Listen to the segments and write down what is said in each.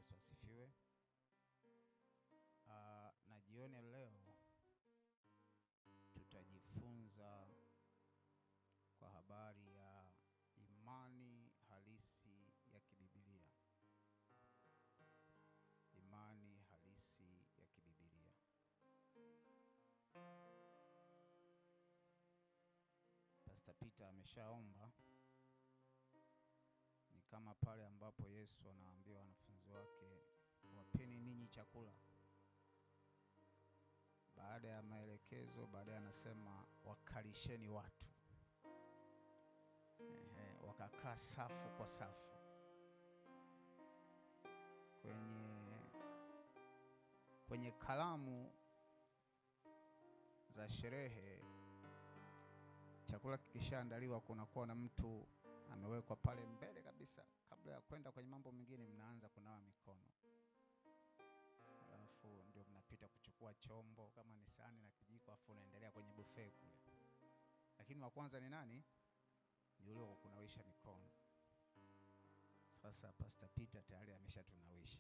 Yesu asifiwe. Na jioni leo tutajifunza kwa habari ya imani halisi ya kibibilia. Imani halisi ya kibibilia. Pastor Peter ameshaomba. Ni kama pale ambapo Yesu anawaambia wanafunzi wake, wapeni ninyi chakula. Baada ya maelekezo, baadaye anasema wakalisheni watu. Wakakaa safu kwa safu. Kwenye kalamu za sherehe, chakula kikishaandaliwa kunakuwa na mtu amewekwa pale mbele kabisa. Kabla ya kwenda kwenye mambo mengine, mnaanza kunawa mikono. Alafu ndio mnapita kuchukua chombo kama ni sahani na kijiko, afu unaendelea kwenye buffet kule. Lakini wa kwanza ni nani? Ni yule wa kunawisha mikono. Sasa Pastor Peter tayari ameshatunawisha.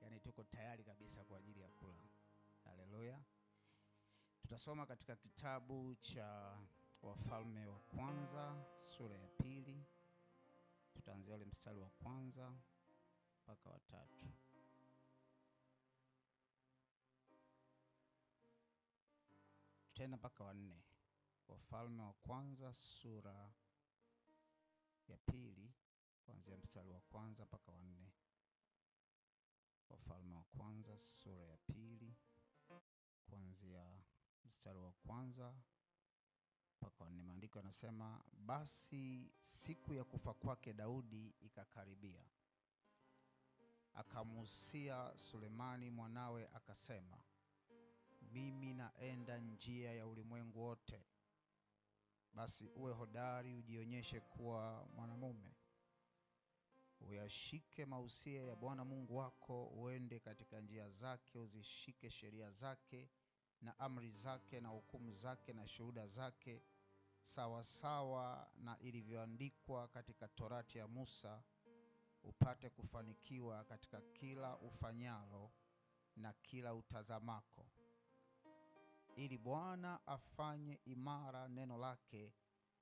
Yaani tuko tayari kabisa kwa ajili ya kula. Haleluya. Tutasoma katika kitabu cha Wafalme wa kwanza sura ya 2. Tutaanzia ule mstari wa 1 mpaka wa 3. Tutaenda mpaka wa 4. Wafalme wa kwanza sura ya 2 kuanzia mstari wa 1 mpaka wa 4. Wafalme wa kwanza sura ya 2 kuanzia mstari wa 1 mpaka wa 4. Maandiko yanasema, basi siku ya kufa kwake Daudi ikakaribia. Akamuhusia Sulemani mwanawe akasema, mimi naenda njia ya ulimwengu wote. Basi uwe hodari, ujionyeshe kuwa mwanamume. Uyashike mausia ya Bwana Mungu wako, uende katika njia zake, uzishike sheria zake na amri zake na hukumu zake na shuhuda zake, sawa sawa na ilivyoandikwa katika Torati ya Musa, upate kufanikiwa katika kila ufanyalo na kila utazamako, ili Bwana afanye imara neno lake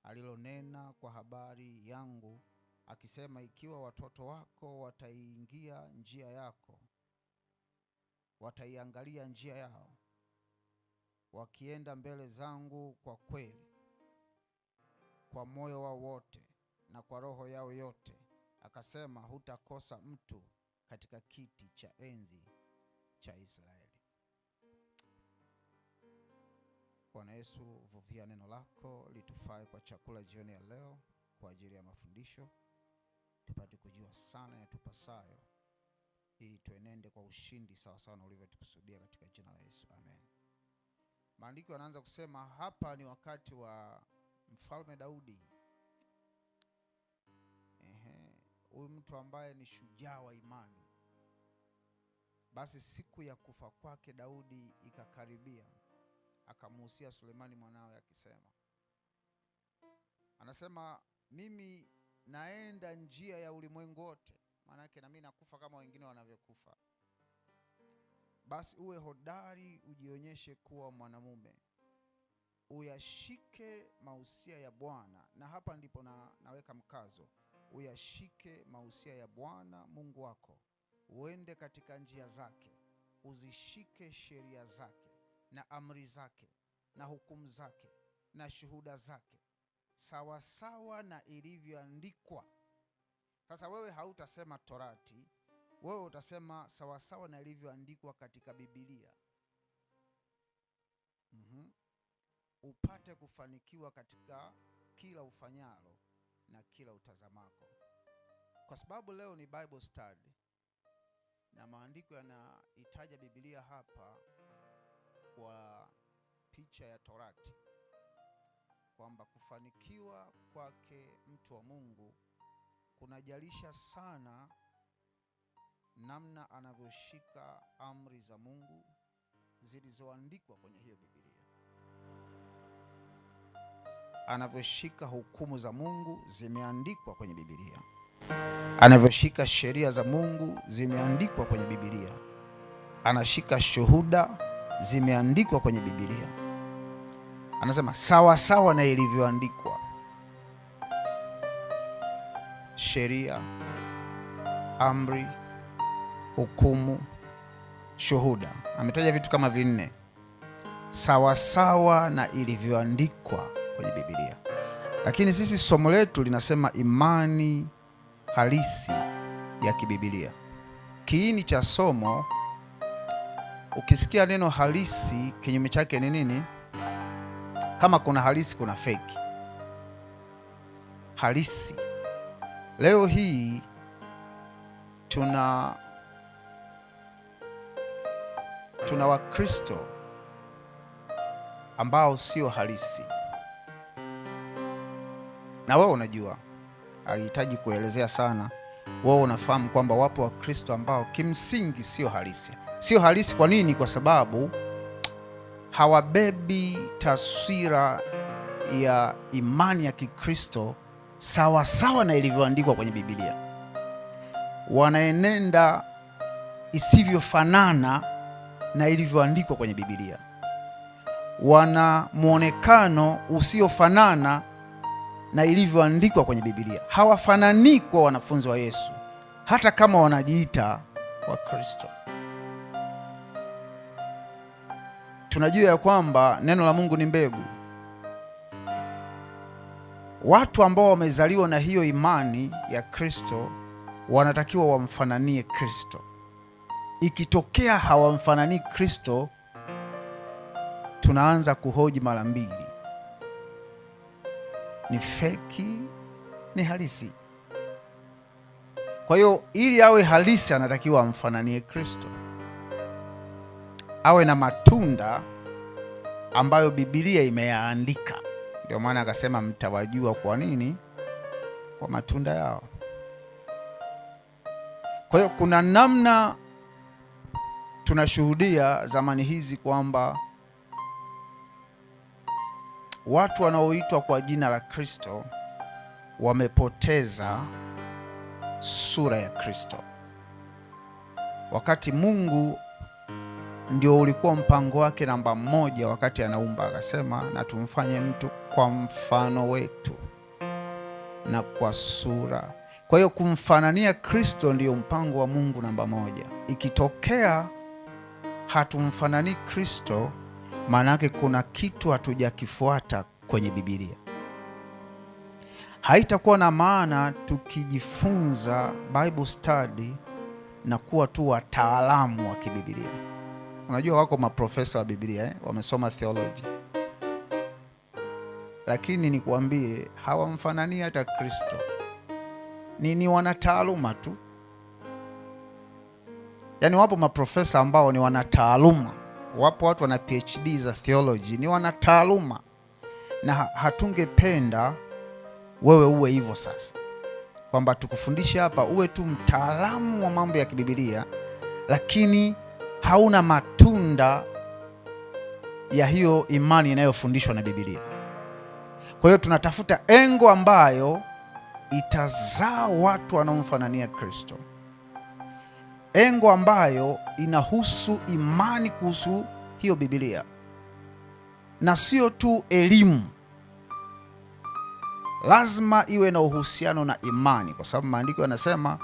alilonena kwa habari yangu, akisema, ikiwa watoto wako wataiingia njia yako, wataiangalia njia yao, wakienda mbele zangu kwa kweli, kwa moyo wao wote na kwa roho yao yote, akasema, hutakosa mtu katika kiti cha enzi cha Israeli. Bwana Yesu, vuvia neno lako litufae kwa chakula jioni ya leo, kwa ajili ya mafundisho, tupate kujua sana ya tupasayo, ili tuenende kwa ushindi sawa sawa na ulivyotukusudia, katika jina la Yesu, amen. Maandiko yanaanza kusema hapa ni wakati wa Mfalme Daudi. Huyu mtu ambaye ni shujaa wa imani. Basi siku ya kufa kwake Daudi ikakaribia. Akamuhusia Sulemani mwanawe akisema, anasema, mimi naenda njia ya ulimwengu wote. Maana yake na mimi nakufa kama wengine wanavyokufa. Basi uwe hodari, ujionyeshe kuwa mwanamume. Uyashike mausia ya Bwana. Na hapa ndipo naweka mkazo. Uyashike mausia ya Bwana Mungu wako, uende katika njia zake, uzishike sheria zake na amri zake na hukumu zake na shuhuda zake, sawa sawa na ilivyoandikwa. Sasa wewe hautasema Torati, wewe utasema sawa sawa na ilivyoandikwa katika Biblia. Upate kufanikiwa katika kila ufanyalo na kila utazamako. Kwa sababu leo ni Bible study na maandiko yanaitaja Biblia hapa kwa picha ya Torati, kwamba kufanikiwa kwake mtu wa Mungu kunajalisha sana namna anavyoshika amri za Mungu zilizoandikwa kwenye hiyo Biblia, anavyoshika hukumu za Mungu zimeandikwa kwenye Biblia. Anavyoshika sheria za Mungu zimeandikwa kwenye Biblia. Anashika shuhuda zimeandikwa kwenye Biblia. Anasema sawa sawa na ilivyoandikwa. Sheria, amri, hukumu, shuhuda. Ametaja vitu kama 4. Sawa sawa na ilivyoandikwa kwenye Biblia. Lakini sisi somo letu linasema imani halisi ya kibiblia. Kiini cha somo, ukisikia neno halisi, kinyume chake ni nini? Kama kuna halisi, kuna fake. Halisi. Leo hii tuna Wakristo ambao sio halisi. Na wewe unajua, alihitaji kuelezea sana. Wewe unafahamu kwamba wapo Wakristo ambao kimsingi sio halisi. Sio halisi kwa nini? Kwa sababu hawabebi taswira ya imani ya Kikristo sawa sawa na ilivyoandikwa kwenye Biblia. Wanaenenda isivyofanana na ilivyoandikwa kwenye Biblia. Wana muonekano usiofanana na ilivyoandikwa kwenye Biblia. Hawafanani kwa wanafunzi wa Yesu, hata kama wanajiita Wakristo. Tunajua ya kwamba neno la Mungu ni mbegu. Watu ambao wamezaliwa na hiyo imani ya Kristo wanatakiwa wamfananie Kristo. Ikitokea hawamfananii Kristo, tunaanza kuhoji mara mbili. Ni feki, ni halisi. Kwa hiyo ili awe halisi anatakiwa amfananie Kristo. Awe na matunda ambayo Biblia imeyaandika. Ndio maana akasema mtawajua kwa nini? Kwa matunda yao. Kwa hiyo kuna namna tunashuhudia zamani hizi kwamba watu wanaoitwa kwa jina la Kristo wamepoteza sura ya Kristo, wakati Mungu ndio ulikuwa mpango wake namba 1 wakati anaumba. Akasema na tumfanye mtu kwa mfano wetu na kwa sura. Kwa hiyo kumfanania Kristo ndio mpango wa Mungu namba 1. Ikitokea hatumfanani Kristo, maana yake kuna kitu hatujakifuata kwenye Biblia. Haitakuwa na maana tukijifunza Bible study na kuwa tu wataalamu wa kibiblia. Unajua wako maprofesa wa Biblia wamesoma theology, lakini nikuambie hawamfanani hata Kristo. Ni wanataaluma tu. Yaani wapo maprofesa ambao ni wanataaluma. Wapo watu wana PhD za theology, ni wanataaluma. Na hatungependa wewe uwe hivyo sasa, kwamba tukufundishe hapa uwe tu mtaalamu wa mambo ya kibiblia, lakini hauna matunda ya hiyo imani inayofundishwa na Biblia. Kwa hiyo tunatafuta engo ambayo itazaa watu wanaomfanania Kristo, engo ambayo inahusu imani kuhusu hiyo Biblia, na sio tu elimu. Lazima iwe na uhusiano na imani, kwa sababu maandiko yanasema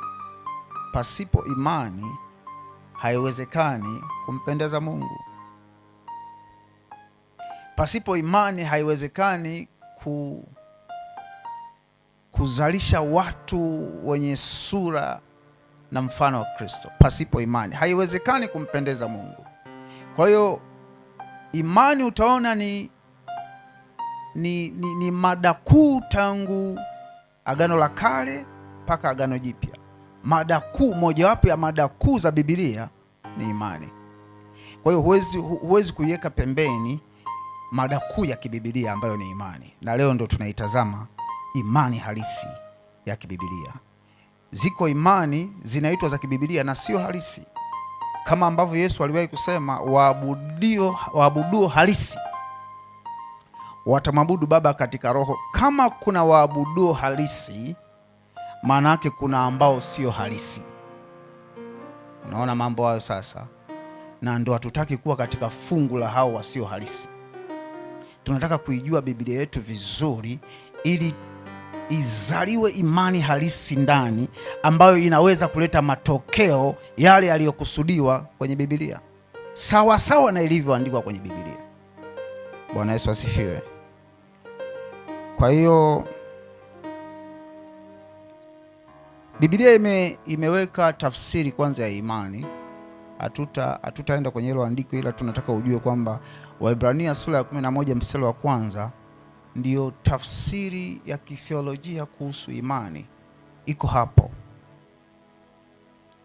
pasipo imani haiwezekani kumpendeza Mungu. Pasipo imani haiwezekani kuzalisha watu wenye sura na mfano wa Kristo. Pasipo imani haiwezekani kumpendeza Mungu. Kwa hiyo imani utaona ni mada kuu tangu Agano la Kale mpaka Agano Jipya. Mada kuu, mojawapo ya mada kuu za Biblia ni imani. Kwa hiyo huwezi kuiweka pembeni mada kuu ya kibiblia ambayo ni imani. Na leo ndo tunaitazama imani halisi ya kibiblia. Ziko imani zinaitwa za kibiblia na sio halisi, kama ambavyo Yesu aliwahi kusema waabuduo halisi watamwabudu Baba katika roho. Kama kuna waabuduo halisi, maana yake kuna ambao sio halisi. Unaona mambo hayo sasa? Na ndo hatutaki kuwa katika fungu la hao wasio halisi. Tunataka kuijua Biblia yetu vizuri ili izaliwe imani halisi ndani ambayo inaweza kuleta matokeo yale yaliyokusudiwa kwenye Biblia, sawa sawa na ilivyoandikwa kwenye Biblia. Bwana Yesu asifiwe. Kwa hiyo Biblia imeweka tafsiri kwanza ya imani. Hatutaenda kwenye hilo andiko, ila tunataka ujue kwamba Waebrania sura ya 11 mstari wa kwanza ndio tafsiri ya kitheolojia kuhusu imani. Iko hapo.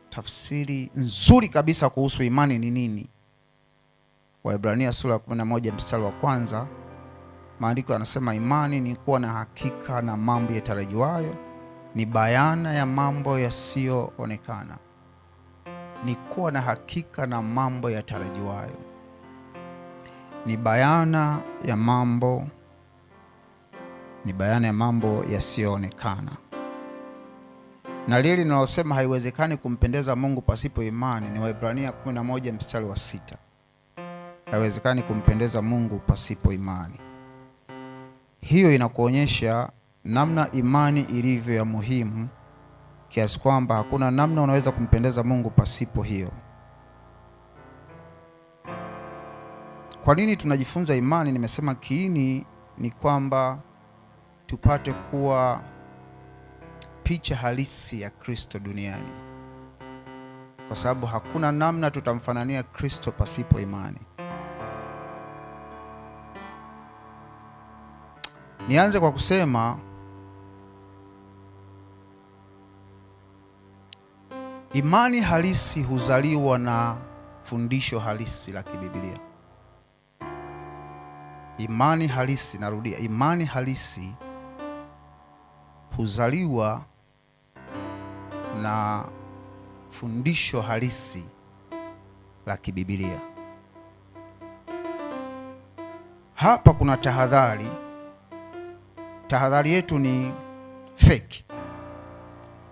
Tafsiri nzuri kabisa kuhusu imani ni nini? Waebrania sura ya 11 mstari wa kwanza, maandiko yanasema imani ni kuwa na hakika na mambo yatarajiwayo, ni bayana ya mambo yasiyoonekana. Ni kuwa na hakika na mambo yatarajiwayo, ni bayana ya mambo yasiyoonekana. Na lile linalosema haiwezekani kumpendeza Mungu pasipo imani ni Waebrania 11 mstari wa 6. Haiwezekani kumpendeza Mungu pasipo imani. Hiyo inakuonyesha namna imani ilivyo ya muhimu, kiasi kwamba hakuna namna unaweza kumpendeza Mungu pasipo hiyo. Kwa nini tunajifunza imani? Nimesema kiini ni kwamba tupate kuwa picha halisi ya Kristo duniani, kwa sababu hakuna namna tutamfanania Kristo pasipo imani. Nianze kwa kusema imani halisi huzaliwa na fundisho halisi la kibiblia. Imani halisi, narudia, imani halisi huzaliwa na fundisho halisi la kibiblia. Hapa kuna tahadhari. Tahadhari yetu ni fake.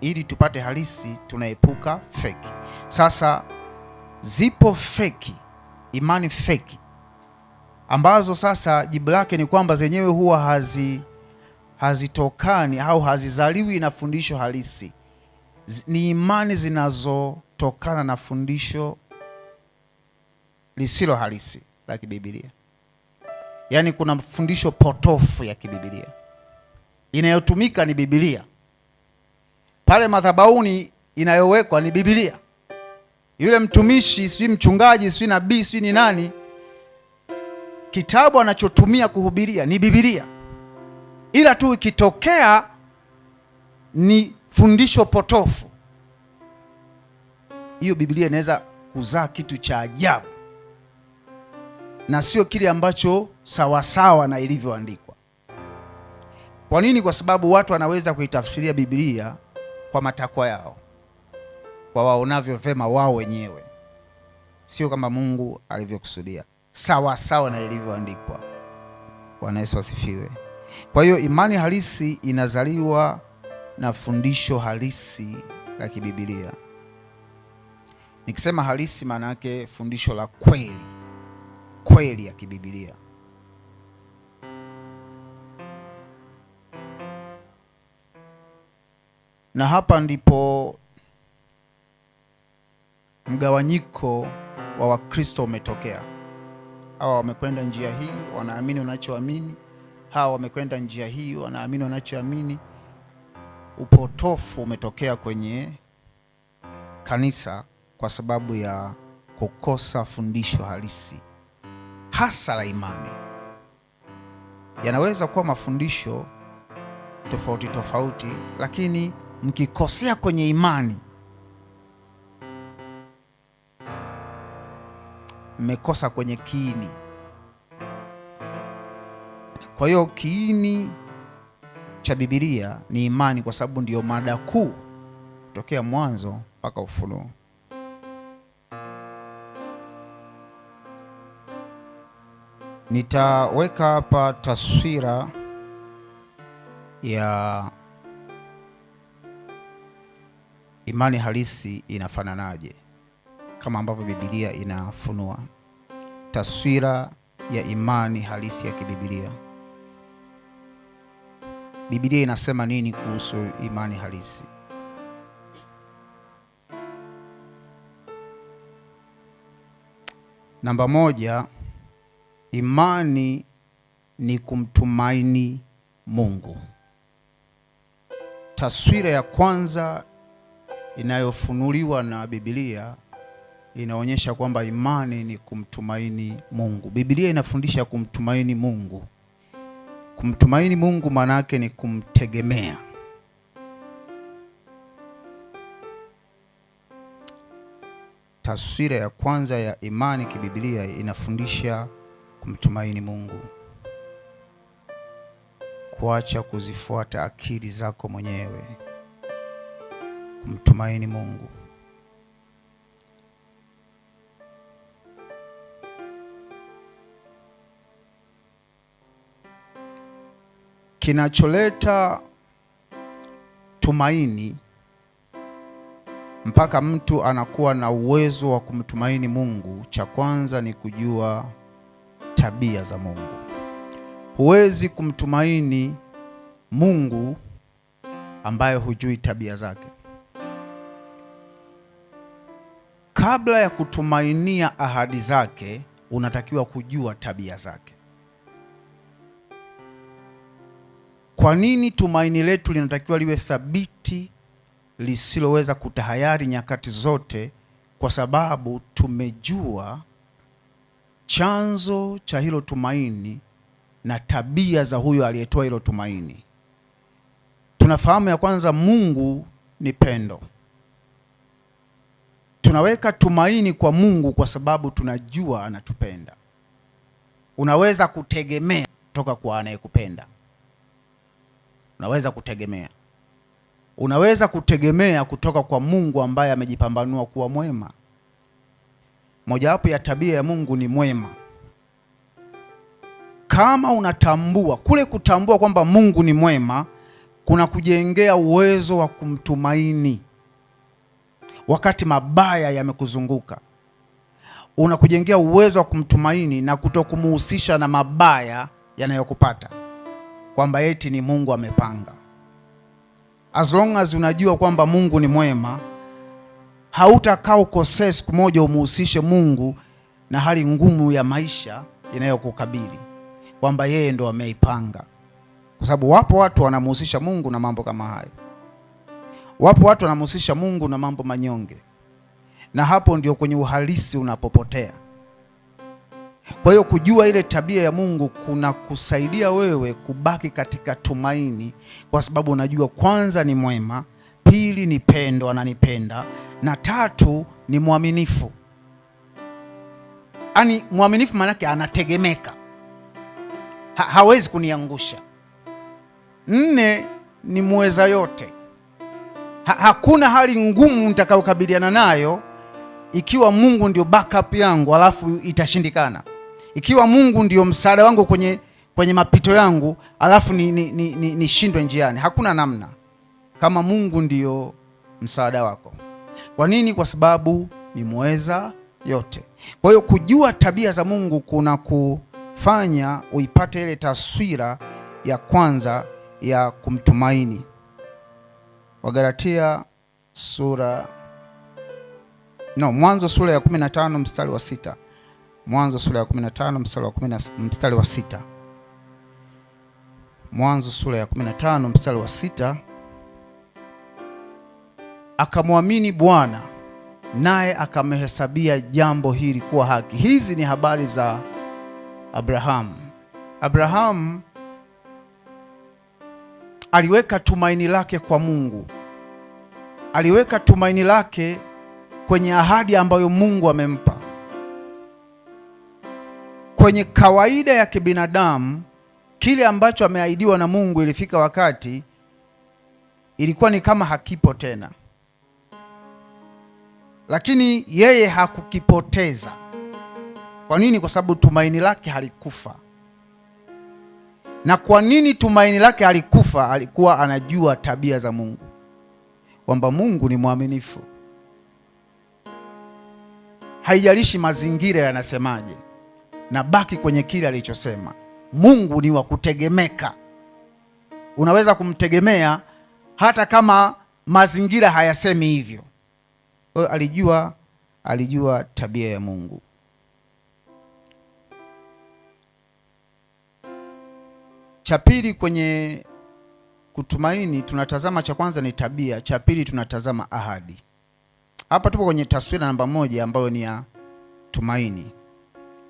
Ili tupate halisi tunaepuka fake. Sasa zipo fake, imani fake, ambazo sasa jibu lake ni kwamba zenyewe huwa hazitokani au hazizaliwi na fundisho halisi. Ni imani zinazotokana na fundisho lisilo halisi la kibiblia. Yaani kuna fundisho potofu ya kibiblia. Inayotumika ni Biblia. Pale madhabahuni inayowekwa ni Biblia. Yule mtumishi, si mchungaji, si nabii, si ni nani, kitabu anachotumia kuhubiria ni Biblia. Ila tu ikitokea ni fundisho potofu, hiyo Biblia inaweza kuzaa kitu cha ajabu na sio kile ambacho sawasawa na ilivyoandikwa. Kwa nini? Kwa sababu watu wanaweza kuitafsiria Biblia kwa matakwa yao, kwa waonavyo vema wao wenyewe, sio kama Mungu alivyokusudia, sawa sawa na ilivyoandikwa. Bwana Yesu asifiwe. Kwa hiyo imani halisi inazaliwa na fundisho halisi la kibiblia. Nikisema halisi, maana yake fundisho la kweli ya kibiblia. Na hapa ndipo mgawanyiko wa Wakristo umetokea. Hawa wamekwenda njia hii, wanaamini unachoamini. Hawa wamekwenda njia hii, wanaamini unachoamini. Upotofu umetokea kwenye kanisa kwa sababu ya kukosa fundisho halisi, hasa la imani. Yanaweza kuwa mafundisho tofauti tofauti, lakini mkikosea kwenye imani, mmekosa kwenye kiini. Kwa hiyo kiini cha Biblia ni imani, kwa sababu ndiyo mada kuu kutokea Mwanzo mpaka Ufunuo. Nitaweka hapa taswira ya imani halisi inafananaje, kama ambavyo Biblia inafunua taswira ya imani halisi ya kibiblia. Biblia inasema nini kuhusu imani halisi? Namba moja, imani ni kumtumaini Mungu. Taswira ya kwanza inayofunuliwa na Biblia inaonyesha kwamba imani ni kumtumaini Mungu. Biblia inafundisha kumtumaini Mungu. Kumtumaini Mungu maana yake ni kumtegemea. Taswira ya kwanza ya imani kibiblia inafundisha kumtumaini Mungu. Kuacha kuzifuata akili zako mwenyewe. Kumtumaini Mungu. Kinacholeta tumaini mpaka mtu anakuwa na uwezo wa kumtumaini Mungu, cha kwanza ni kujua tabia za Mungu. Huwezi kumtumaini Mungu ambaye hujui tabia zake. Kabla ya kutumainia ahadi zake, unatakiwa kujua tabia zake. Kwa nini tumaini letu linatakiwa liwe thabiti, lisiloweza kutahayari nyakati zote? Kwa sababu tumejua chanzo cha hilo tumaini na tabia za huyo aliyetoa hilo tumaini. Tunafahamu ya kwanza, Mungu ni pendo. Tunaweka tumaini kwa Mungu kwa sababu tunajua anatupenda. Unaweza kutegemea kutoka kwa anayekupenda. Unaweza kutegemea kutoka kwa Mungu ambaye amejipambanua kuwa mwema. Mojawapo ya tabia ya Mungu ni mwema. Kama unatambua, kule kutambua kwamba Mungu ni mwema kuna kujengea uwezo wa kumtumaini wakati mabaya yamekuzunguka. Unakujengea uwezo wa kumtumaini na kutokumuhusisha na mabaya yanayokupata, kwamba eti ni Mungu amepanga. As long as unajua kwamba Mungu ni mwema, hautakaa ukosee siku moja umuhusishe Mungu na hali ngumu ya maisha inayokukabili, kwamba yeye ndo ameipanga. Kwa sababu wapo watu wanamuhusisha Mungu na mambo kama hayo. Wapo watu wanamuhusisha Mungu na mambo manyonge, na hapo ndio kwenye uhalisi unapopotea. Kwa hiyo kujua ile tabia ya Mungu kuna kusaidia wewe kubaki katika tumaini, kwa sababu unajua kwanza ni mwema, pili ni pendo, ananipenda, na tatu ni mwaminifu. Ani mwaminifu maana yake anategemeka. Hawezi kuniangusha. 4 ni muweza yote. Hakuna hali ngumu nitakayokabiliana nayo ikiwa Mungu ndio backup yangu alafu itashindikana. Ikiwa Mungu ndio msaada wangu kwenye mapito yangu alafu nishindwe njiani. Hakuna namna kama Mungu ndio msaada wako. Kwa nini? Kwa sababu ni muweza yote. Kwa hiyo kujua tabia za Mungu kuna kufanya uipate ile taswira ya kwanza ya kumtumaini. Mwanzo sura ya 15 mstari wa 6. Mwanzo sura ya 15 mstari wa 6. Mwanzo sura ya 15 mstari wa 6. Akamwamini Bwana, naye akamhesabia jambo hili kuwa haki. Hizi ni habari za Abrahamu. Abrahamu aliweka tumaini lake kwa Mungu. Aliweka tumaini lake kwenye ahadi ambayo Mungu amempa. Kwenye kawaida ya kibinadamu, kile ambacho ameahidiwa na Mungu ilifika wakati ilikuwa ni kama hakipo tena. Lakini yeye hakukipoteza. Kwa nini? Kwa sababu tumaini lake halikufa. Na kwa nini tumaini lake halikufa? Alikuwa anajua tabia za Mungu. kwamba Mungu ni mwaminifu. Haijalishi mazingira yanasemaje, na baki kwenye kile alichosema. Mungu ni wa kutegemeka. Unaweza kumtegemea hata kama mazingira hayasemi hivyo. Alijua tabia ya Mungu. Cha pili kwenye kutumaini tunatazama, cha kwanza ni tabia, cha pili tunatazama ahadi. Hapa tupo kwenye taswira namba 1 ambayo ni ya tumaini.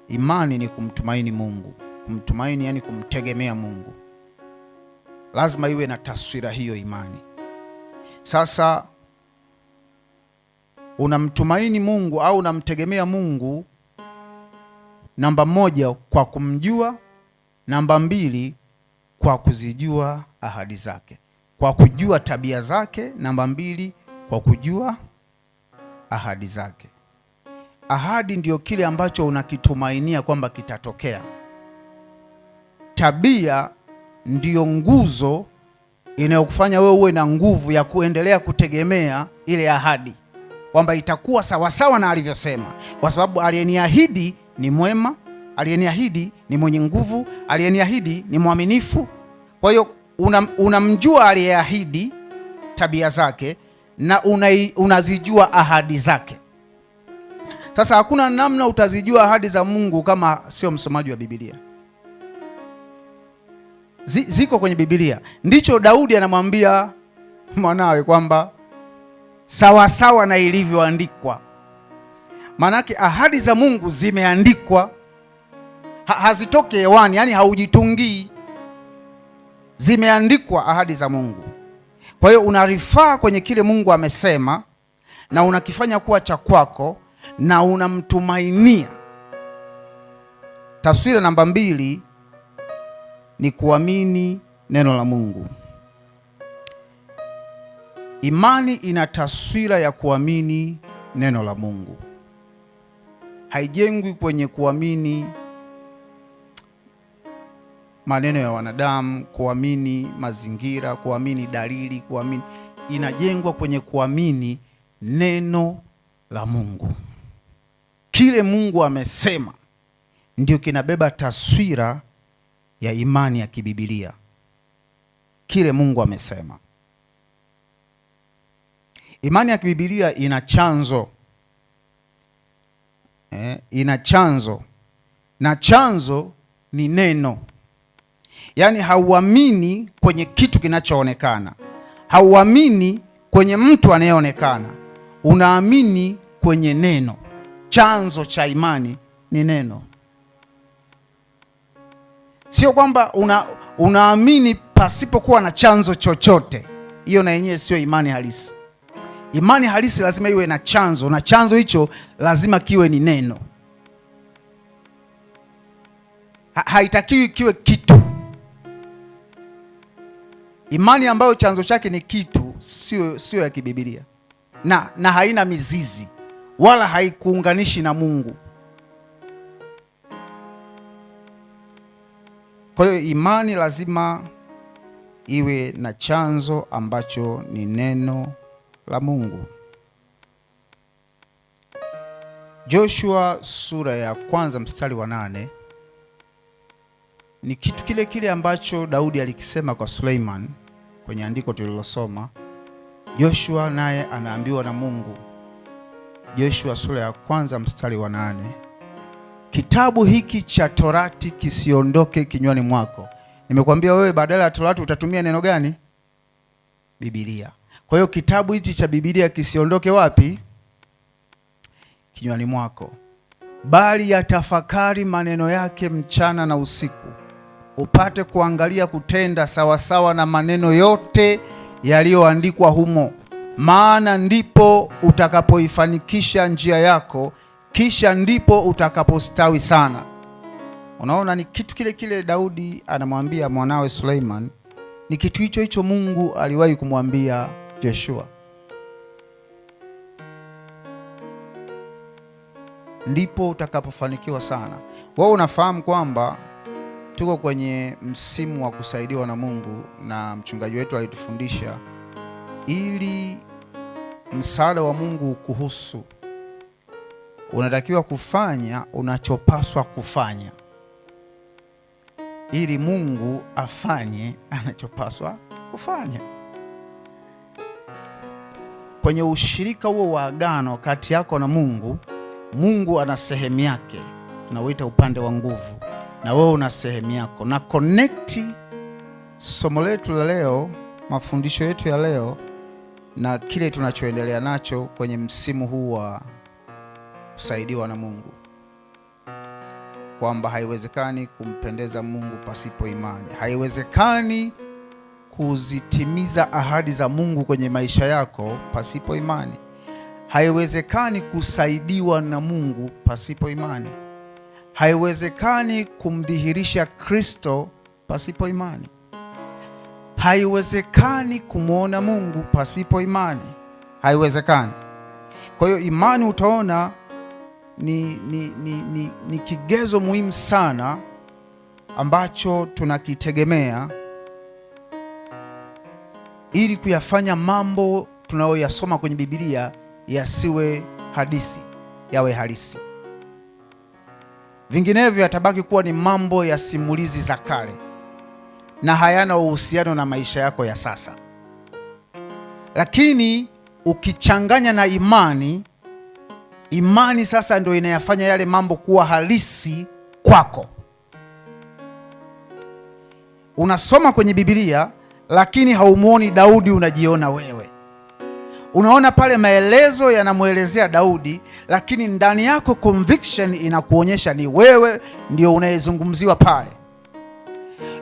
Imani ni kumtumaini Mungu. Kumtumaini yani kumtegemea Mungu. Lazima iwe na taswira hiyo imani. Sasa unamtumaini Mungu au unamtegemea Mungu, namba 1 kwa kumjua, namba 2 kwa kuzijua ahadi zake. Kwa kujua tabia zake, namba 2 kwa kujua ahadi zake. Ahadi ndio kile ambacho unakitumainia kwamba kitatokea. Tabia ndiyo nguzo inayokufanya wewe uwe na nguvu ya kuendelea kutegemea ile ahadi, kwamba itakuwa sawasawa na alivyosema, kwa sababu aliyeniahidi ni mwema, aliyeniahidi ni mwenye nguvu, aliyeniahidi ni mwaminifu. Kwa hiyo unamjua aliyeahidi tabia zake na unazijua ahadi zake. Sasa hakuna namna utazijua ahadi za Mungu kama sio msomaji wa Biblia. Ziko kwenye Biblia. Ndicho Daudi anamwambia mwanawe kwamba sawasawa na ilivyoandikwa. Maanake ahadi za Mungu zimeandikwa, hazitoke hewani, yani haujitungii. Zimeandikwa ahadi za Mungu. Kwa hiyo unarifaa kwenye kile Mungu amesema na unakifanya kuwa cha kwako na unamtumainia. Taswira namba 2 ni kuamini neno la Mungu. Imani ina taswira ya kuamini neno la Mungu. Haijengwi kwenye kuamini maneno ya wanadamu, kuamini mazingira, kuamini dalili, inajengwa kwenye kuamini neno la Mungu. Kile Mungu amesema ndio kinabeba taswira ya imani ya kibibilia. Kile Mungu amesema. Imani ya kibibilia ina chanzo. Ina chanzo. Na chanzo ni neno. Yaani hauamini kwenye kitu kinachoonekana. Hauamini kwenye mtu anayeonekana. Unaamini kwenye neno. Chanzo cha imani ni neno. Sio kwamba unaamini pasipokuwa na chanzo chochote. Hiyo na yenyewe sio imani halisi. Imani halisi lazima iwe na chanzo, na chanzo hicho lazima kiwe ni neno. Haitakiwi kiwe kitu. Imani ambayo chanzo chake ni kitu sio ya kibibilia. Na haina mizizi wala haikuunganishi na Mungu. Kwa hiyo imani lazima iwe na chanzo ambacho ni neno la Mungu. Joshua sura ya 1 mstari wa 8 ni kitu kile kile ambacho Daudi alikisema kwa Suleiman kwenye andiko tulilosoma. Joshua naye anaambiwa na Mungu. Joshua sura ya 1 mstari wa 8, kitabu hiki cha Torati kisiondoke kinywani mwako. Nimekuambia wewe badala ya Torati utatumia neno gani? Biblia. Kwa hiyo kitabu hichi cha Biblia kisiondoke wapi? Kinywani mwako. Bali yatafakari maneno yake mchana na usiku, upate kuangalia kutenda sawasawa na maneno yote yaliyoandikwa humo. Maana ndipo utakapoifanikisha njia yako, kisha ndipo utakapostawi sana. Unaona, ni kitu kile kile Daudi anamwambia mwanawe Suleiman. Ni kitu hicho hicho Mungu aliwahi kumwambia Joshua. Ndipo utakapofanikiwa sana. Wewe unafahamu kwamba tuko kwenye msimu wa kusaidiwa na Mungu, na mchungaji wetu alitufundisha ili msaada wa Mungu kuhusu, unatakiwa kufanya unachopaswa kufanya ili Mungu afanye anachopaswa kufanya. Kwenye ushirika huo wa agano kati yako na Mungu, Mungu ana sehemu yake, tunauita upande wa nguvu, na wewe una sehemu yako. Na connect somo letu la leo, mafundisho yetu ya leo, na kile tunachoendelea nacho kwenye msimu huu wa kusaidiwa na Mungu, kwamba haiwezekani kumpendeza Mungu pasipo imani. Haiwezekani kuzitimiza ahadi za Mungu kwenye maisha yako pasipo imani. Haiwezekani kusaidiwa na Mungu pasipo imani. Haiwezekani kumdhihirisha Kristo pasipo imani. Haiwezekani kumwona Mungu pasipo imani. Haiwezekani. Kwa hiyo imani, utaona ni kigezo muhimu sana ambacho tunakitegemea ili kuyafanya mambo tunayoyasoma kwenye Biblia yasiwe hadithi, yawe halisi. Vinginevyo yatabaki kuwa ni mambo ya simulizi za kale na hayana uhusiano na maisha yako ya sasa. Lakini ukichanganya na imani, imani sasa ndio inayafanya yale mambo kuwa halisi kwako. Unasoma kwenye Biblia lakini haumuoni Daudi, unajiona wewe. Unaona pale maelezo yanamuelezea Daudi, lakini ndani yako conviction inakuonyesha ni wewe ndio unayezungumziwa pale.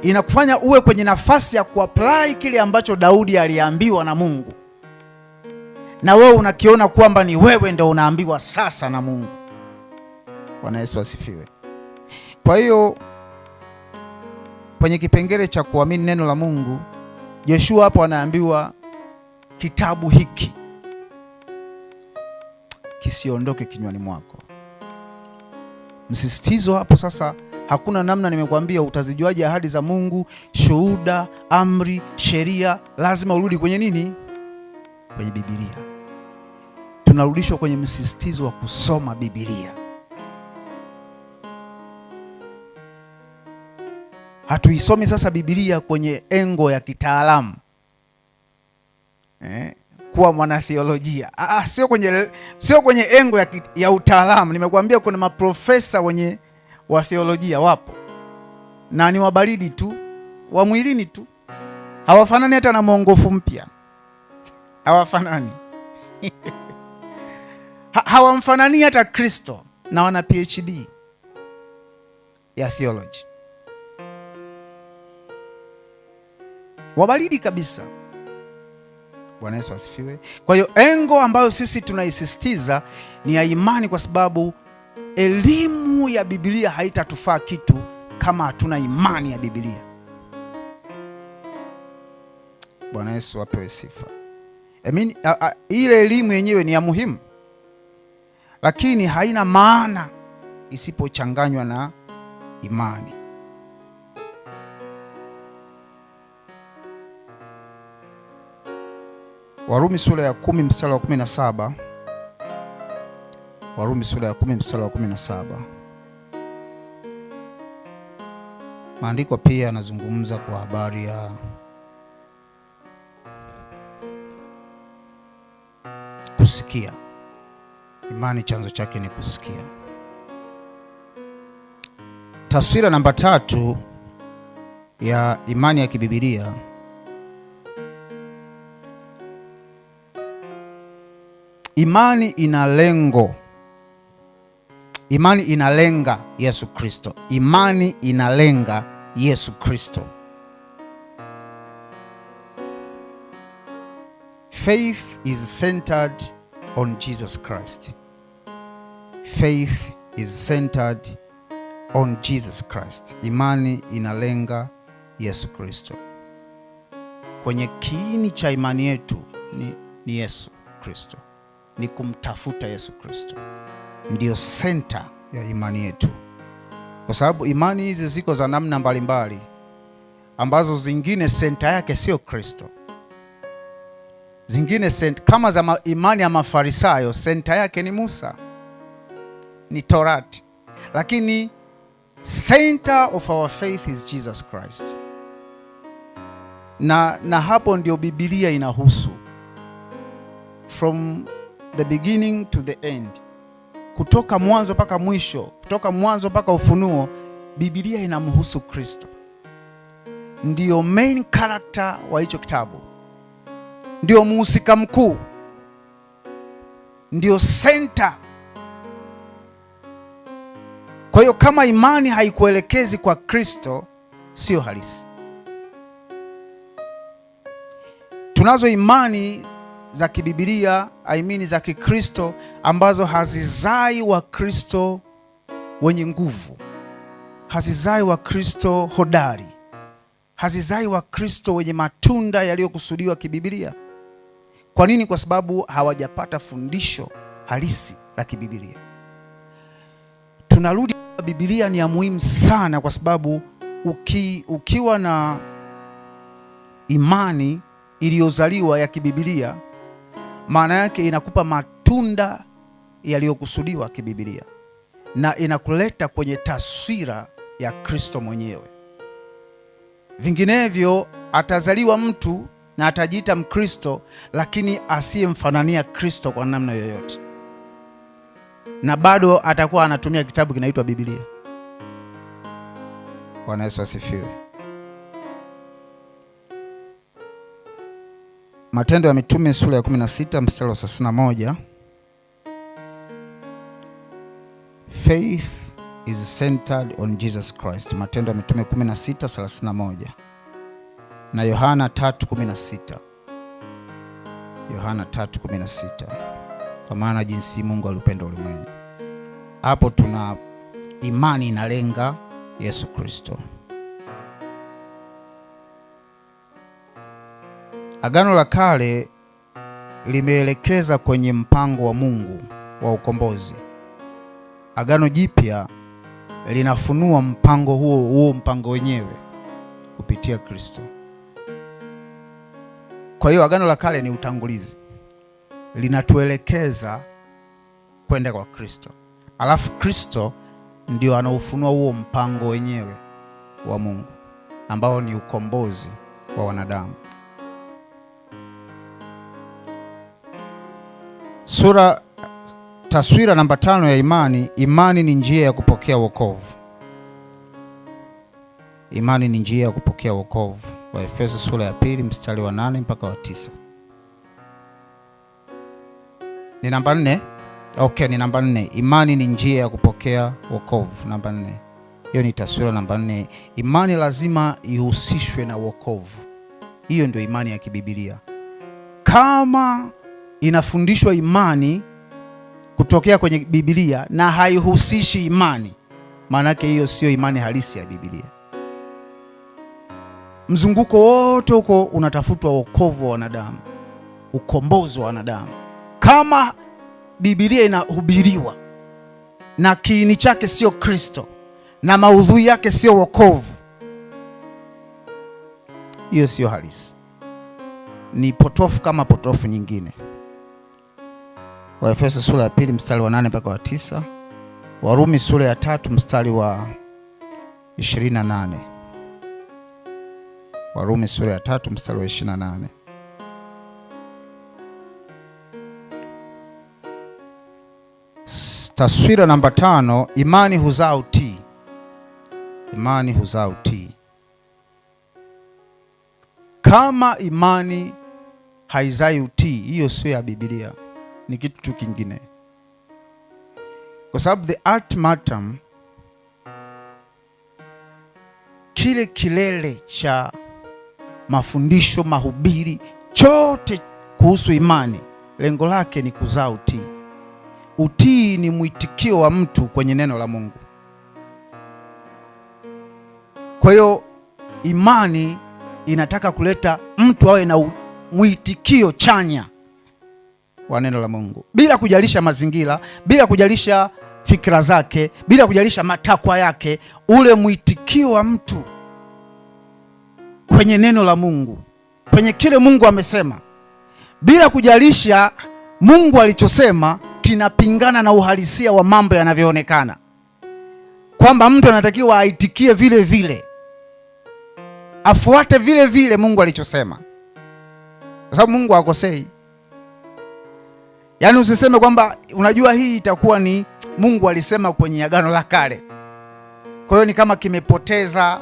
Inakufanya uwe kwenye nafasi ya kuapply kile ambacho Daudi aliambiwa na Mungu, na wewe unakiona kwamba ni wewe ndio unaambiwa sasa na Mungu. Bwana Yesu asifiwe. Kwa hiyo kwenye kipengele cha kuamini neno la Mungu, Joshua hapo anaambiwa kitabu hiki kisiondoke kinywani mwako. Msisitizo hapo sasa, hakuna namna. Nimekwambia utazijuaje ahadi za Mungu, shuhuda, amri, sheria? Lazima urudi kwenye nini? Kwenye Biblia. Tunarudishwa kwenye msisitizo wa kusoma Biblia. Hatuisomi sasa Biblia kwenye engo ya kitaalamu, kuwa mwanatheolojia. Sio kwenye engo ya utaalamu. Nimekuambia kuna maprofesa wa theolojia wapo, na ni wabaridi tu, wa mwilini tu, hawafanani hata na mwongofu mpya, hawafanani hawamfanani hata Kristo, na wana PhD ya theology, wabaridi kabisa. Bwana Yesu asifiwe. Kwa hiyo engo ambayo sisi tunaisisitiza ni ya imani, kwa sababu elimu ya Biblia haitatufaa kitu kama hatuna imani ya Biblia. Bwana Yesu apewe sifa. Ile elimu yenyewe ni ya muhimu, lakini haina maana isipochanganywa na imani. Warumi sura ya 10 mstari wa 17. Warumi sura ya 10 mstari wa 17. Maandiko pia yanazungumza kwa habari ya kusikia. Imani chanzo chake ni kusikia. Taswira namba 3 ya imani ya kibibilia, imani ina lengo. Imani inalenga Yesu Kristo. Imani inalenga Yesu Kristo. Faith is centered on Jesus Christ. Faith is centered on Jesus Christ. Imani inalenga Yesu Kristo. Kwenye kiini cha imani yetu ni Yesu Kristo. Ni kumtafuta Yesu Kristo. Ndio center ya imani yetu. Kwa sababu imani hizi ziko za namna mbalimbali, ambazo zingine center yake sio Kristo. Zingine kama za imani ya Mafarisayo, senta yake ni Musa, ni Torati, lakini center of our faith is Jesus Christ. Na hapo ndio Biblia inahusu, from the beginning to the end, kutoka mwanzo mpaka mwisho, kutoka mwanzo mpaka Ufunuo, Biblia inamhusu Kristo. Ndio main character wa hicho kitabu, ndio mhusika mkuu, ndio center. Kwa hiyo kama imani haikuelekezi kwa Kristo, sio halisi. Tunazo imani za kibibilia, za Kikristo, ambazo hazizai wa Kristo wenye nguvu, hazizai wa Kristo hodari, hazizai wa Kristo wenye matunda yaliyokusudiwa kibibilia. Kwa nini? Kwa sababu hawajapata fundisho halisi la kibibilia. Tunarudi, Biblia ni ya muhimu sana, kwa sababu ukiwa na imani iliyozaliwa ya kibibilia, maana yake inakupa matunda yaliyokusudiwa kibibilia na inakuleta kwenye taswira ya Kristo mwenyewe. Vinginevyo atazaliwa mtu na atajiita Mkristo, lakini asiyemfanania Kristo kwa namna yoyote, na bado atakuwa anatumia kitabu kinaitwa Biblia. Bwana Yesu asifiwe. Matendo ya Mitume sura ya 16 mstari wa 31. Faith is centered on Jesus Christ. Matendo ya Mitume 16:31 na Yohana 3:16. Yohana 3:16. Kwa maana jinsi Mungu alipenda ulimwengu. Hapo tuna imani inalenga Yesu Kristo. Agano la Kale limeelekeza kwenye mpango wa Mungu wa ukombozi. Agano Jipya linafunua mpango huo mpango wenyewe kupitia Kristo. Kwa hiyo Agano la Kale ni utangulizi, linatuelekeza kwenda kwa Kristo, alafu Kristo ndio anaufunua huo mpango wenyewe wa Mungu ambao ni ukombozi wa wanadamu. Taswira namba 5 ya imani. Imani ni njia ya kupokea wokovu. Imani ni njia ya kupokea wokovu. Waefeso sura ya 2 mstari wa 8 mpaka wa 9. Ni namba 4. Okay, ni namba 4. Imani ni njia ya kupokea wokovu. Namba 4. Hiyo ni taswira namba 4. Imani lazima ihusishwe na wokovu. Hiyo ndio imani ya kibibilia. Kama inafundishwa imani kutokea kwenye Biblia na haihusishi imani, maana yake hiyo sio imani halisi ya Biblia. Mzunguko wote huko unatafutwa wokovu wa wanadamu, ukombozi wa wanadamu. Kama Biblia inahubiriwa na kiini chake sio Kristo na maudhui yake sio wokovu, hiyo sio halisi, ni potofu kama potofu nyingine. Waefeso sura ya 2 mstari wa 8 mpaka wa 9. Warumi sura ya 3 mstari wa 28. Warumi sura ya 3 mstari wa 28. Taswira namba 5. Imani huzaa utii. Imani huzaa utii. Kama imani haizai utii, hiyo sio ya Biblia, ni kitu tu kingine. Kwa sababu the ultimatum, kile kilele cha mafundisho, mahubiri, chote kuhusu imani, lengo lake ni kuzaa utii. Utii ni mwitikio wa mtu kwenye neno la Mungu. Kwa hiyo imani inataka kuleta mtu awe na mwitikio chanya wa neno la Mungu, bila kujalisha mazingira, bila kujalisha fikra zake, bila kujalisha matakwa yake. Ule mwitikio wa mtu kwenye neno la Mungu, kwenye kile Mungu amesema, bila kujalisha Mungu alichosema kinapingana na uhalisia wa mambo yanavyoonekana, kwamba mtu anatakiwa aitikie vile vile, afuate vile vile Mungu alichosema, kwa sababu Mungu hakosei. Yaani usiseme kwamba unajua hii itakuwa ni Mungu alisema kwenye Agano la Kale, kwa hiyo ni kama kimepoteza,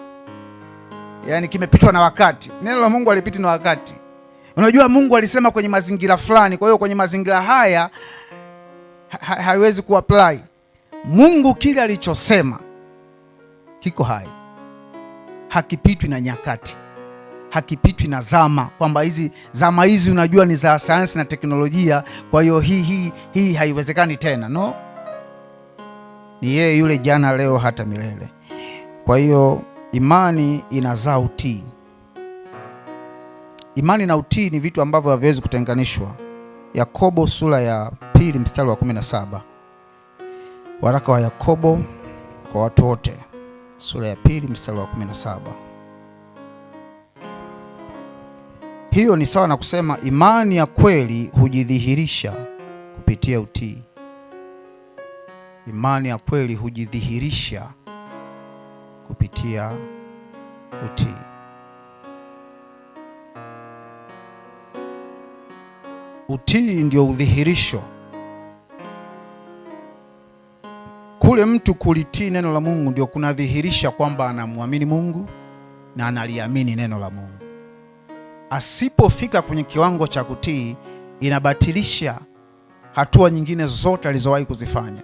yani kimepitwa na wakati. Neno la Mungu halipiti na wakati. Unajua Mungu alisema kwenye mazingira fulani, kwa hiyo kwenye mazingira haya haiwezi kuapply. Mungu kile alichosema kiko hai, hakipitwi na nyakati, hakipitwi na zama, kwamba hizi zama hizi unajua ni za sayansi na teknolojia, kwa hiyo hii haiwezekani tena. No, ni yeye yule jana, leo, hata milele. Kwa hiyo imani inazaa utii. Imani na utii ni vitu ambavyo haviwezi kutenganishwa. Yakobo sura ya 2 mstari wa 17. Waraka wa Yakobo kwa watu wote sura ya 2 mstari wa 17. Hiyo ni sawa na kusema imani ya kweli hujidhihirisha kupitia utii. Imani ya kweli hujidhihirisha kupitia utii. Utii ndio udhihirisho. Kule mtu kulitii neno la Mungu ndio kunadhihirisha kwamba anamwamini Mungu na analiamini neno la Mungu. Asipofika kwenye kiwango cha kutii, inabatilisha hatua nyingine zote alizowahi kuzifanya.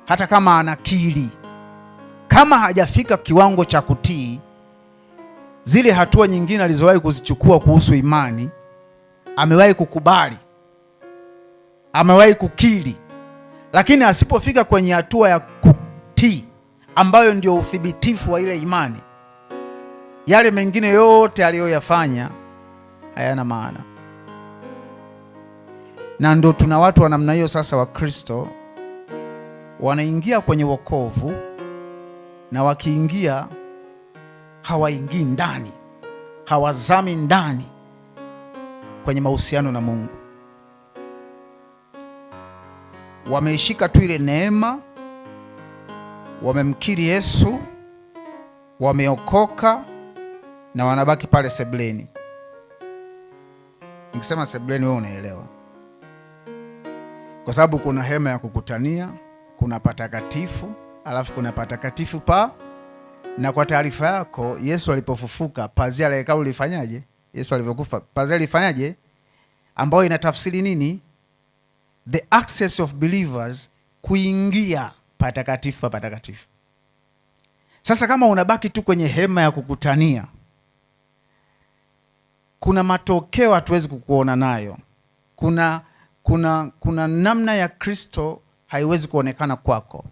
Hata kama anakiri, kama hajafika kiwango cha kutii, zile hatua nyingine alizowahi kuzichukua kuhusu imani, amewahi kukubali, amewahi kukiri, lakini asipofika kwenye hatua ya kutii ambayo ndio uthibitifu wa ile imani, yale mengine yote aliyoyafanya hayana maana. Na ndio tuna watu wa namna hiyo sasa. Wa Kristo wanaingia kwenye wokovu, na wakiingia hawaingii ndani, hawazami ndani kwenye mahusiano na Mungu. Wameishika tu ile neema, wamemkiri Yesu, wameokoka, na wanabaki pale sebleni. Nikisema sebleni wewe unaelewa, kwa sababu kuna hema ya kukutania, kuna patakatifu, alafu kuna patakatifu pa. Na kwa taarifa yako, Yesu alipofufuka, pazia la hekalu lifanyaje? Yesu alivyokufa, pazia lifanyaje? Ambayo inatafsiri nini? The access of believers, kuingia patakatifu pa patakatifu. Sasa kama unabaki tu kwenye hema ya kukutania, kuna matokeo hatuwezi kukuona nayo. Kuna namna ya Kristo haiwezi kuonekana kwako.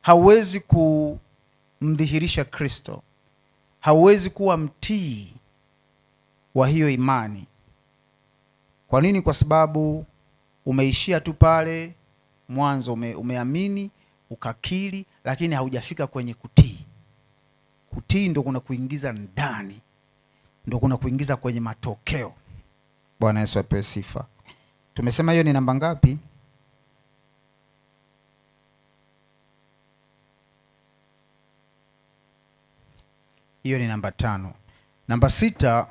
Hauwezi kumdhihirisha Kristo, hauwezi kuwa mtii wa hiyo imani. Kwa nini? Kwa sababu umeishia tu pale mwanzo, umeamini, ukakiri, lakini haujafika kwenye kutii. Kutii ndio kuna kuingiza ndani, ndio kuna kuingiza kwenye matokeo. Bwana Yesu apewe sifa. Tumesema hiyo ni namba ngapi? Hiyo ni namba 5. Namba 6,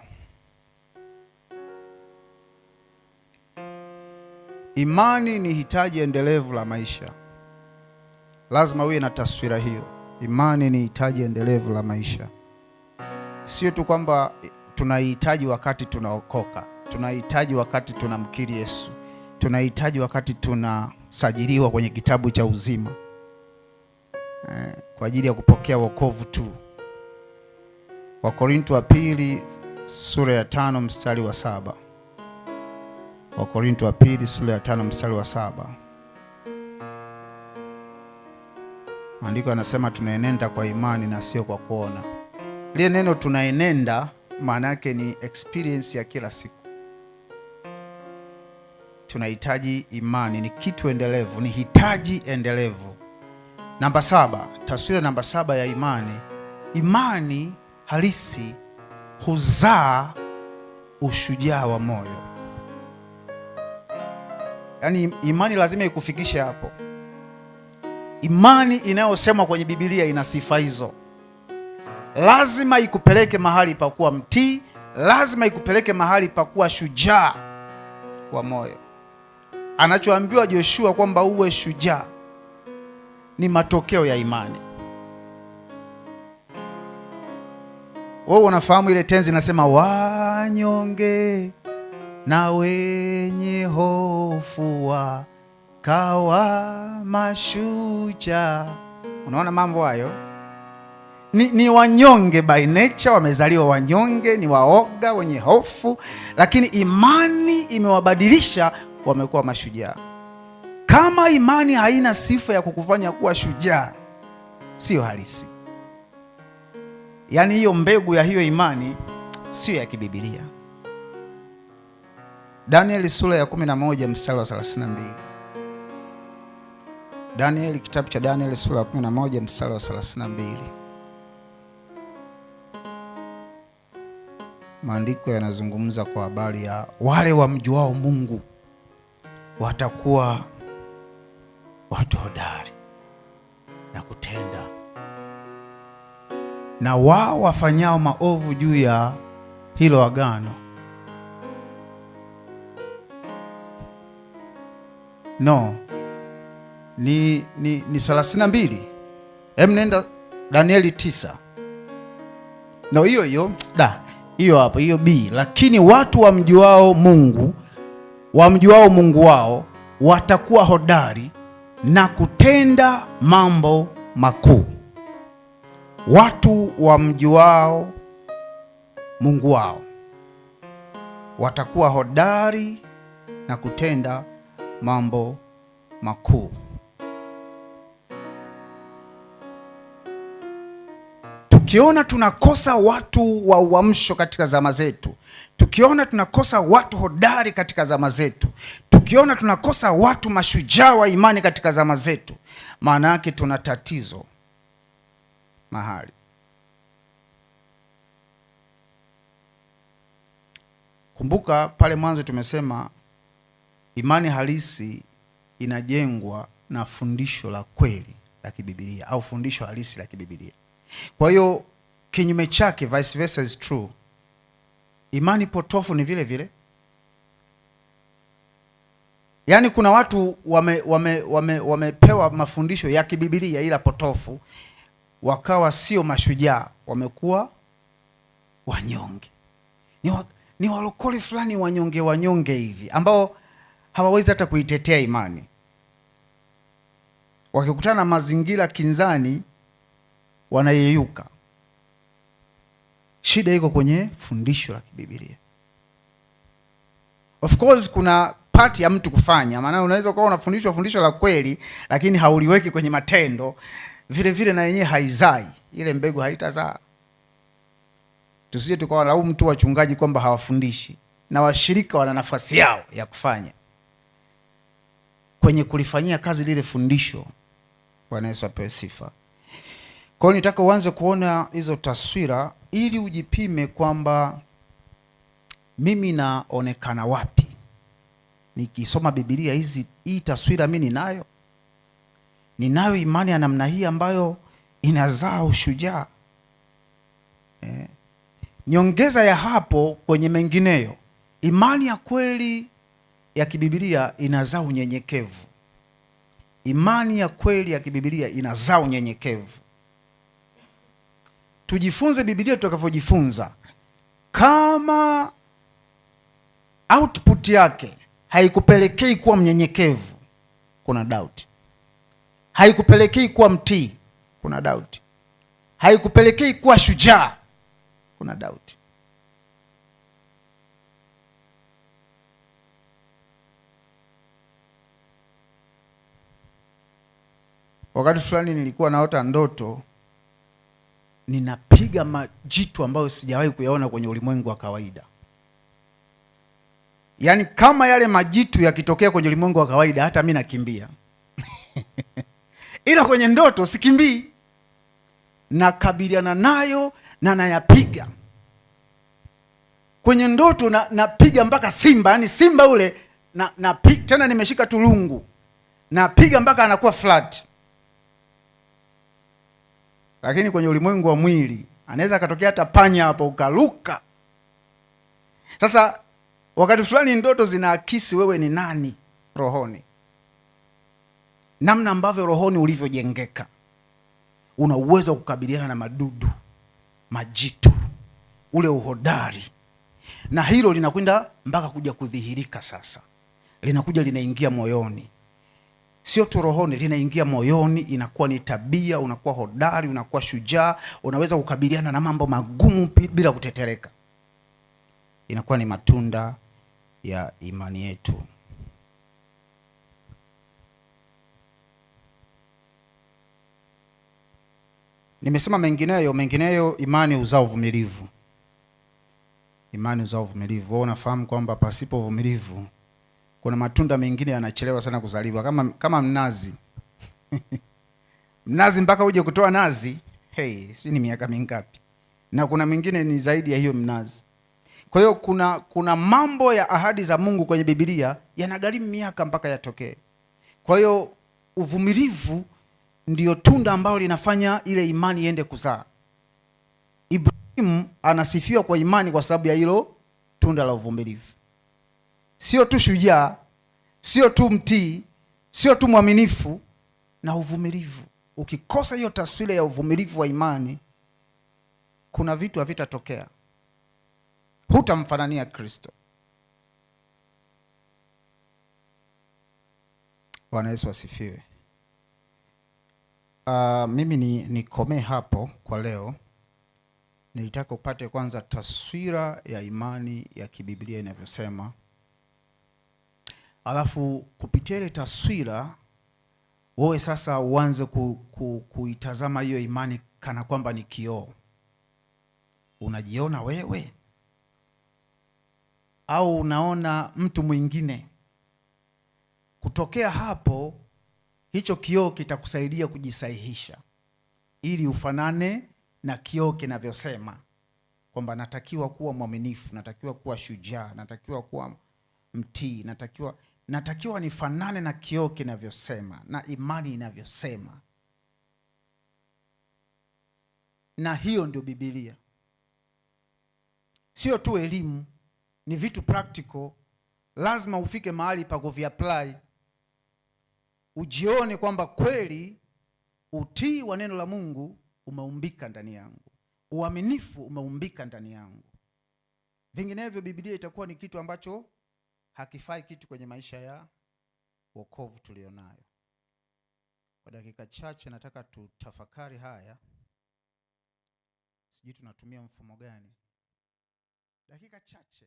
imani ni hitaji endelevu la maisha. Lazima uwe na taswira hiyo. Imani ni hitaji endelevu la maisha. Sio tu kwamba tunahitaji wakati tunaokoka, tunahitaji wakati tunamkiri Yesu, tunahitaji wakati tunasajiliwa kwenye kitabu cha uzima kwa ajili ya kupokea wokovu tu. Wakorintho wa pili sura ya 5 mstari wa 7. Wakorintho wa pili sura ya 5 mstari wa 7. Maandiko yanasema tunaenenda kwa imani na sio kwa kuona. Lile neno tunaenenda maana yake ni experience ya kila siku. Tunahitaji imani, ni kitu endelevu, ni hitaji endelevu. Namba 7, taswira namba 7 ya imani. Imani halisi huzaa ushujaa wa moyo. Yaani imani lazima ikufikishe hapo. Imani inayosema kwenye Biblia ina sifa hizo. Lazima ikupeleke mahali pa kuwa mtii, lazima ikupeleke mahali pa kuwa shujaa wa moyo. Anachoambiwa Joshua kwamba uwe shujaa ni matokeo ya imani. Wewe unafahamu ile tenzi inasema wanyonge na wenye hofu wakawa mashujaa. Unaona mambo hayo? Ni wanyonge by nature, wamezaliwa wanyonge, ni waoga, wenye hofu, lakini imani imewabadilisha, wamekuwa mashujaa. Kama imani haina sifa ya kukufanya kuwa shujaa, sio halisi. Yaani hiyo mbegu ya hiyo imani sio ya kibiblia. Danieli sura ya 11 mstari wa 32. Danieli, kitabu cha Danieli sura ya 11 mstari wa 32. Maandiko yanazungumza kwa habari ya wale wamjuao Mungu watakuwa watu hodari na kutenda, na wao wafanyao maovu juu ya hilo agano ni 32. Nenda Danieli 9. Hiyo hapo, hiyo B. Lakini watu wamjuao Mungu wao watakuwa hodari na kutenda mambo makuu. Watu wamjuao Mungu wao watakuwa hodari na kutenda mambo makuu. Tukiona tunakosa watu wa uamsho katika zama zetu, tukiona tunakosa watu hodari katika zama zetu, tukiona tunakosa watu mashujaa wa imani katika zama zetu, maana yake tuna tatizo mahali. Kumbuka pale mwanzo tumesema imani halisi inajengwa na fundisho la kweli la kibiblia au fundisho halisi la kibiblia. Kwa hiyo kinyume chake, vice versa is true. Imani potofu ni vile vile. Yaani kuna watu wamepewa mafundisho ya kibiblia ila potofu, wakawa sio mashujaa, wamekuwa wanyonge. Ni walokole fulani wanyonge hivi ambao hawawezi hata kuitetea imani. Wakikutana na mazingira kinzani wanayeyuka. Shida iko kwenye fundisho la kibiblia. Of course kuna pati ya mtu kufanya, maana unaweza kuwa unafundishwa fundisho la kweli lakini hauliweki kwenye matendo, vile vile na yenyewe haizai, ile mbegu haitazaa. Tusije tukawa laumu mtu wachungaji kwamba hawafundishi, na washirika wana nafasi yao ya kufanya kwenye kulifanyia kazi lile fundisho. Bwana Yesu apewe sifa. Kwa hiyo nitaka uanze kuona hizo taswira ili ujipime kwamba mimi naonekana wapi nikisoma Biblia. Hii taswira mimi ninayo imani ya namna hii ambayo inazaa ushujaa. Nyongeza ya hapo kwenye mengineyo, imani ya kweli ya kibiblia inazaa unyenyekevu. Imani ya kweli ya kibiblia inazaa unyenyekevu. Tujifunze Biblia tutakavyojifunza. Kama output yake haikupelekei kuwa mnyenyekevu, kuna doubt. Haikupelekei kuwa mtii, kuna doubt. Haikupelekei kuwa shujaa, kuna doubt. Wakati fulani nilikuwa naota ndoto ninapiga majitu ambayo sijawahi kuyaona kwenye ulimwengu wa kawaida. Yaani kama yale majitu yakitokea kwenye ulimwengu wa kawaida hata mimi nakimbia. Ila kwenye ndoto sikimbii. Nakabiliana nayo na nayapiga kwenye ndoto, napiga mpaka simba, yani simba ule napiga tena, nimeshika tulungu, napiga mpaka anakuwa flat. Lakini kwenye ulimwengu wa mwili anaweza akatokea hata panya hapo ukaruka. Sasa wakati fulani ndoto zinaakisi wewe ni nani rohoni, namna ambavyo rohoni ulivyojengeka. Una uwezo wa kukabiliana na madudu, majitu, ule uhodari, na hilo linakwenda mpaka kuja kudhihirika. Sasa linakuja linaingia moyoni, sio tu rohoni, linaingia moyoni, inakuwa ni tabia. Unakuwa hodari, unakuwa shujaa, unaweza kukabiliana na mambo magumu bila kutetereka. Inakuwa ni matunda ya imani yetu. Nimesema mengineyo, imani huzaa uvumilivu. Imani huzaa uvumilivu. Wewe unafahamu kwamba pasipo uvumilivu kuna matunda mengine yanachelewa sana kuzaliwa, kama mnazi. Mnazi mpaka uje kutoa nazi, si ni miaka mingapi? Na kuna mengine ni zaidi ya hiyo mnazi. Kwa hiyo kuna mambo ya ahadi za Mungu kwenye Biblia yanagharimu miaka mpaka yatokee. Kwa hiyo uvumilivu ndio tunda ambalo linafanya ile imani iende kuzaa. Ibrahim anasifiwa kwa imani kwa sababu ya hilo tunda la uvumilivu. Sio tu shujaa, sio tu mtii, sio tu mwaminifu, na uvumilivu. Ukikosa hiyo taswira ya uvumilivu wa imani, kuna vitu havitatokea. Hutamfanania Kristo. Bwana Yesu asifiwe. Mimi nikomee hapo kwa leo. Nilitaka upate kwanza taswira ya imani ya kibiblia inavyosema. Alafu kupitia ile taswira wewe sasa uanze kuitazama hiyo imani kana kwamba ni kioo. Unajiona wewe au unaona mtu mwingine? Kutokea hapo, hicho kioo kitakusaidia kujisahihisha ili ufanane na kioo kinavyosema kwamba natakiwa kuwa mwaminifu, natakiwa kuwa shujaa, natakiwa kuwa mtii, natakiwa nifanane na kioo kinavyosema na imani inavyosema. Na hiyo ndio Biblia. Sio tu elimu, ni vitu practical. Lazima ufike mahali pa kuviapply. Ujione kwamba kweli utii wa neno la Mungu umeumbika ndani yangu, uaminifu umeumbika ndani yangu. Vinginevyo Biblia itakuwa ni kitu ambacho hakifai kitu kwenye maisha ya wokovu tulionayo. Kwa dakika chache nataka tutafakari haya. Sijui tunatumia mfumo gani. Dakika chache.